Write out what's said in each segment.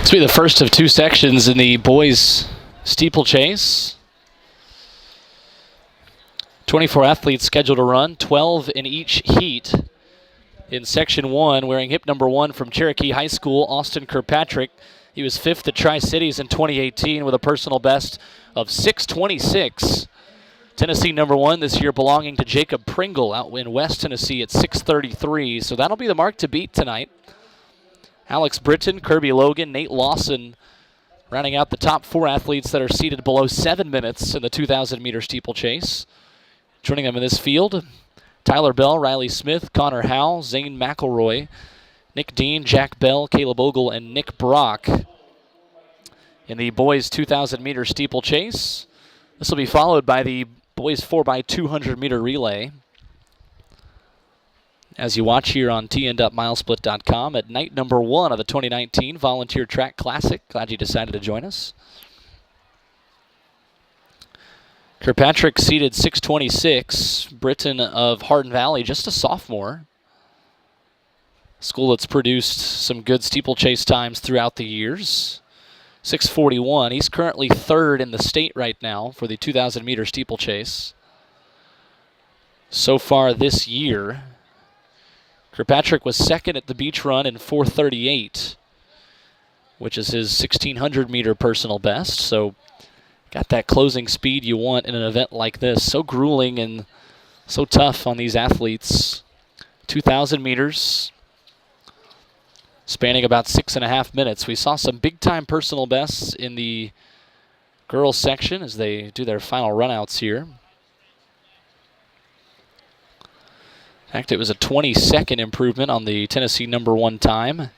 This will be the first of two sections in the boys steeplechase. 24 athletes scheduled to run, 12 in each heat. In section one, wearing hip number 1 from Cherokee High School, Austin Kirkpatrick. He was 5th at Tri-Cities in 2018 with a personal best of 6:26. Tennessee number 1 this year belonging to Jacob Pringle out in West Tennessee at 6:33. So that'll be the mark to beat tonight. Alex Britton, Kirby Logan, Nate Lawson rounding out the top 4 athletes that are seated below 7 minutes in the 2,000-meter steeplechase. Joining them in this field, Tyler Bell, Riley Smith, Connor Howell, Zane McElroy, Nick Dean, Jack Bell, Caleb Ogle, and Nick Brock. In the boys 2,000-meter steeplechase, this will be followed by the boys 4x200-meter relay. As you watch here on tn.milesplit.com at night number 1 of the 2019 Volunteer Track Classic. Glad you decided to join us. Kirkpatrick seated 6:26. Britton of Hardin Valley, just a sophomore. School that's produced some good steeplechase times throughout the years. 6:41. He's currently 3rd in the state right now for the 2,000-meter steeplechase. So far this year, Kirkpatrick was 2nd at the beach run in 4:38, which is his 1,600-meter personal best. So got that closing speed you want in an event like this. So grueling and so tough on these athletes. 2,000 meters, spanning about 6.5 minutes. We saw some big-time personal bests in the girls section as they do their final runouts here. In fact, it was a 20-second improvement on the Tennessee number 1 time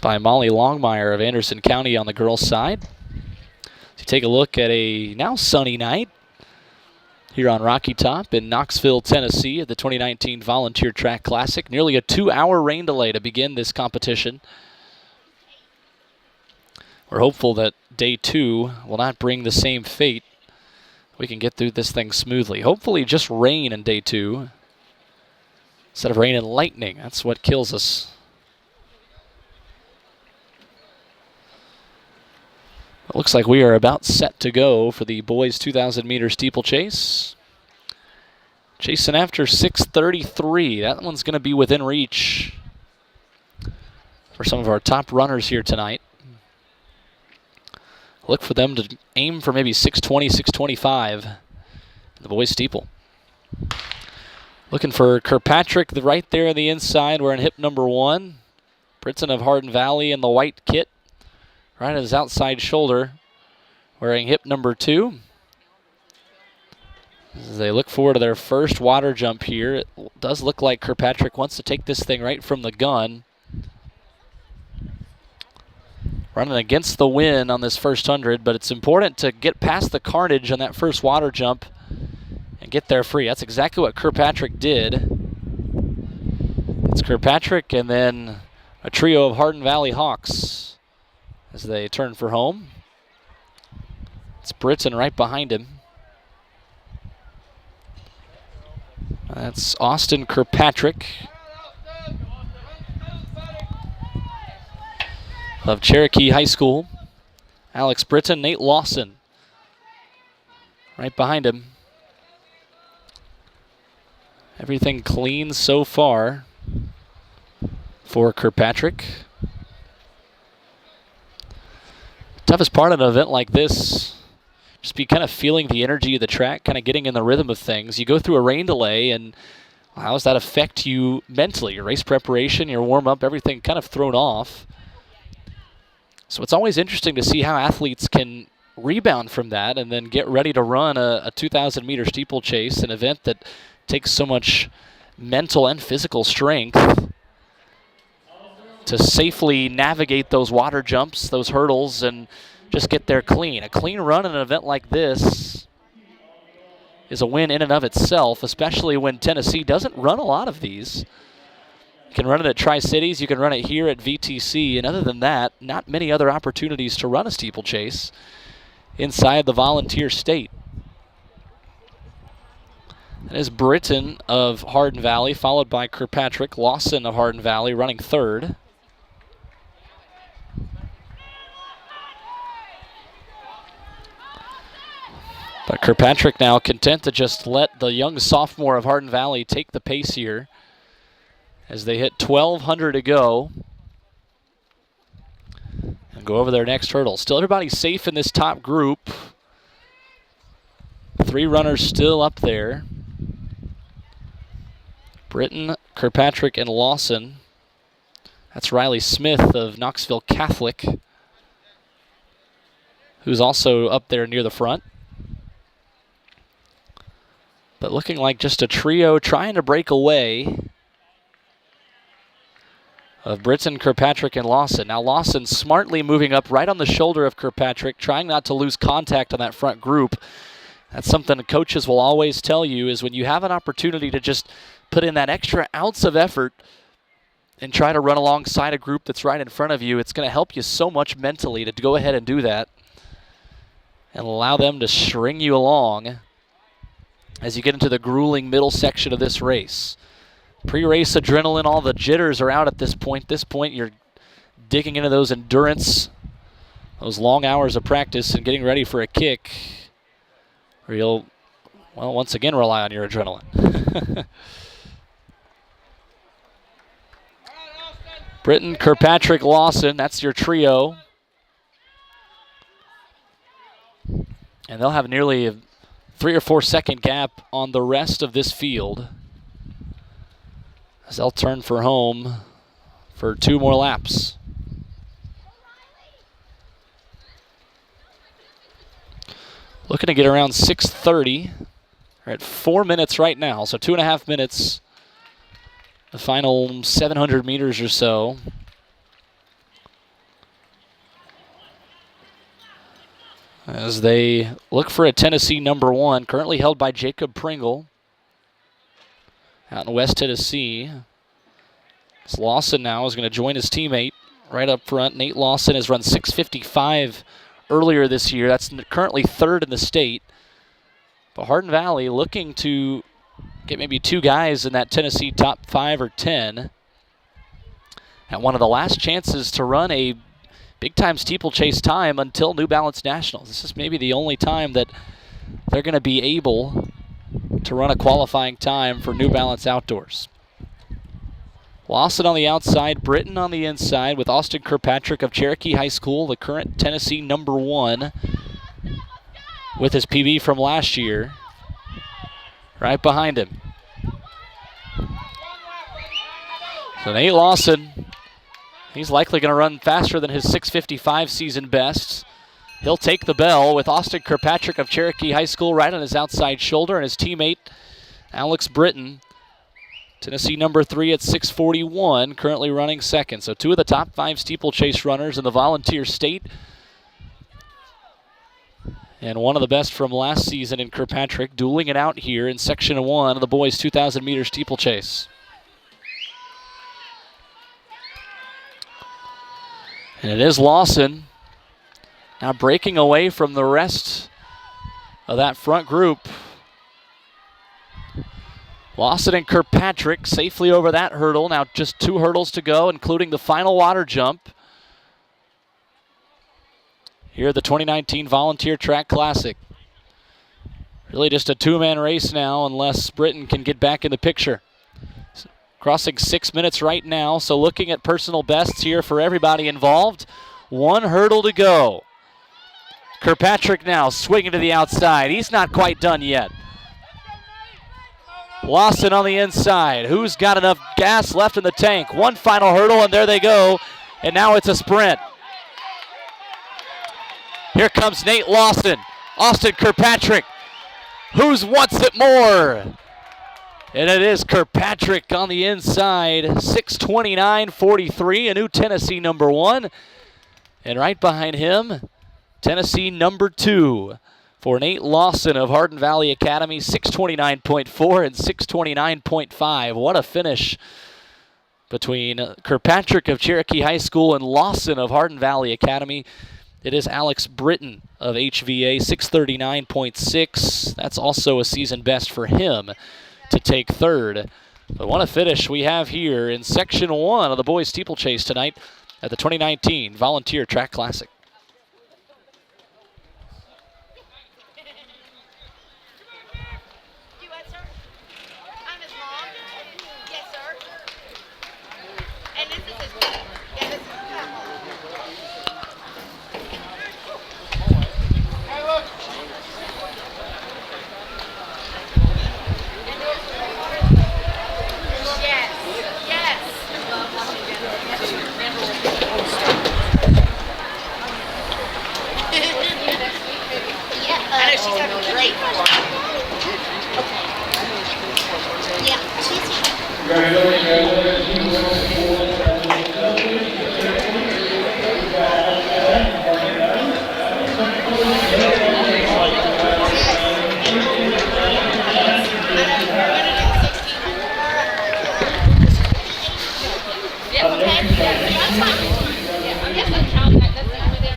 by Molly Longmire of Anderson County on the girls' side. So take a look at a now sunny night here on Rocky Top in Knoxville, Tennessee at the 2019 Volunteer Track Classic. Nearly a 2-hour rain delay to begin this competition. We're hopeful that day 2 will not bring the same fate. We can get through this thing smoothly. Hopefully just rain in day 2 instead of rain and lightning. That's what kills us. It looks like we are about set to go for the boys 2,000-meter steeplechase. Chasing after 6:33. That one's going to be within reach for some of our top runners here tonight. Look for them to aim for maybe 6:20, 6:25 in the boys steeple. Looking for Kirkpatrick right there on the inside wearing hip number 1. Britton of Hardin Valley in the white kit. Right at his outside shoulder, wearing hip number 2. As they look forward to their first water jump here, it does look like Kirkpatrick wants to take this thing right from the gun. Running against the wind on this first 100, but it's important to get past the carnage on that first water jump and get there free. That's exactly what Kirkpatrick did. It's Kirkpatrick and then a trio of Hardin Valley Hawks as they turn for home. It's Britton right behind him. That's Austin Kirkpatrick of Cherokee High School. Alex Britton, Nate Lawson right behind him. Everything clean so far for Kirkpatrick. Toughest part of an event like this, just be kind of feeling the energy of the track, kind of getting in the rhythm of things. You go through a rain delay, and how does that affect you mentally? Your race preparation, your warm-up, everything kind of thrown off. So it's always interesting to see how athletes can rebound from that and then get ready to run a 2,000-meter steeplechase, an event that takes so much mental and physical strength to safely navigate those water jumps, those hurdles, and just get there clean. A clean run in an event like this is a win in and of itself, especially when Tennessee doesn't run a lot of these. You can run it at Tri-Cities, you can run it here at VTC, and other than that, not many other opportunities to run a steeplechase inside the volunteer state. That is Britton of Hardin Valley, followed by Kirkpatrick. Lawson of Hardin Valley running 3rd. But Kirkpatrick now content to just let the young sophomore of Hardin Valley take the pace here as they hit 1,200 to go and go over their next hurdle. Still everybody safe in this top group. 3 runners still up there. Britton, Kirkpatrick, and Lawson. That's Riley Smith of Knoxville Catholic, who's also up there near the front. But looking like just a trio trying to break away of Britton, Kirkpatrick, and Lawson. Now Lawson smartly moving up right on the shoulder of Kirkpatrick, trying not to lose contact on that front group. That's something the coaches will always tell you, is when you have an opportunity to just put in that extra ounce of effort and try to run alongside a group that's right in front of you, it's going to help you so much mentally to go ahead and do that and allow them to string you along as you get into the grueling middle section of this race. Pre-race adrenaline, all the jitters are out at this point. This point, you're digging into those endurance, those long hours of practice and getting ready for a kick where you'll, well, once again rely on your adrenaline. Britton, Kirkpatrick, Lawson, that's your trio. And they'll have nearly a 3 or 4 second gap on the rest of this field as they'll turn for home for 2 more laps. Looking to get around 6:30. We're at 4 minutes right now, so 2.5 minutes. The final 700 meters or so. As they look for a Tennessee number 1, currently held by Jacob Pringle out in West Tennessee. As Lawson now is going to join his teammate right up front. Nate Lawson has run 6:55 earlier this year. That's currently 3rd in the state. But Hardin Valley looking to get maybe 2 guys in that Tennessee top 5 or 10. At one of the last chances to run a big-time steeplechase time until New Balance Nationals. This is maybe the only time that they're going to be able to run a qualifying time for New Balance Outdoors. Lawson on the outside, Britton on the inside with Austin Kirkpatrick of Cherokee High School, the current Tennessee number 1 with his PB from last year, right behind him. So Nate Lawson, he's likely going to run faster than his 6:55 season best. He'll take the bell with Austin Kirkpatrick of Cherokee High School right on his outside shoulder, and his teammate Alex Britton, Tennessee number 3 at 6:41, currently running 2nd. So 2 of the top 5 steeplechase runners in the Volunteer State, and one of the best from last season in Kirkpatrick, dueling it out here in Section 1 of the boys' 2,000 meter steeplechase. And it is Lawson now breaking away from the rest of that front group. Lawson and Kirkpatrick safely over that hurdle. Now just 2 hurdles to go, including the final water jump here at the 2019 Volunteer Track Classic. Really just a 2-man race now unless Britton can get back in the picture. Crossing 6 minutes right now, so looking at personal bests here for everybody involved. 1 hurdle to go. Kirkpatrick now swinging to the outside. He's not quite done yet. Lawson on the inside. Who's got enough gas left in the tank? 1 final hurdle, and there they go. And now it's a sprint. Here comes Nate Lawson. Austin Kirkpatrick. Who wants it more? And it is Kirkpatrick on the inside. 6:29.43, a new Tennessee number 1. And right behind him, Tennessee number 2 for Nate Lawson of Hardin Valley Academy. 6:29.4 and 6:29.5. What a finish between Kirkpatrick of Cherokee High School and Lawson of Hardin Valley Academy. It is Alex Britton of HVA, 6:39.6. That's also a season best for him to take 3rd. But what a finish we have here in Section 1 of the boys steeplechase tonight at the 2019 Volunteer Track Classic.